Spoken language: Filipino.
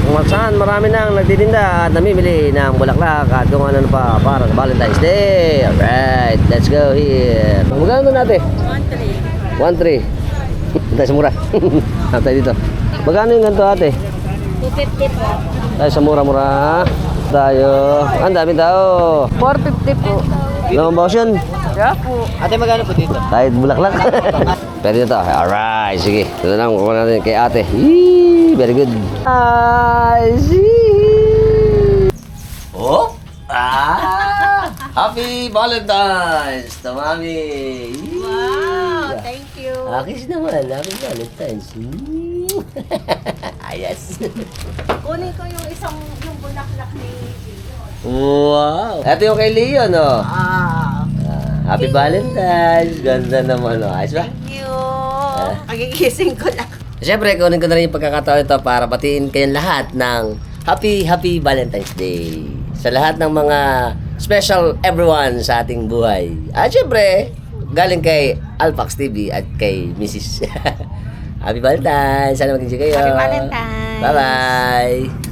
kung saan marami nang nagtitinda at namimili ng bulaklak at kung ano pa para sa Valentine's Day. Alright, let's go here. Magkano natin? 1.3. 1.3. Tayo sa mura. Tayo dito. Magkano yung ganito ate? 250 po. Tayo sa mura-mura. Tayo. Ang dami tao. 450 po. Lamang bawas yun. Yeah po. Ate, magkano po dito? Tayo bulaklak. Pwede ito. Alright, sige. Ito na lang. Kukuha natin kay ate. Yee, very good. I see. Oh? Happy Valentine's to mami. Wow, thank you. Akis naman. Happy Valentine's. Ayos. Kunin ko yung yung bulaklak ni Wow. Ito yung kay Leon, no? Happy Valentine's. Ganda naman, no? Ayos ba? Thank you. Pagigising ko lang. Siyempre, kunin ko na rin yung pagkakataon ito para batiin kayong lahat ng Happy Valentine's Day. Sa lahat ng mga special everyone sa ating buhay. At siyempre, galing kay Alpax TV at kay Mrs. Happy Valentine's. Sana mag-enjoy kayo. Happy Valentine's. Bye-bye.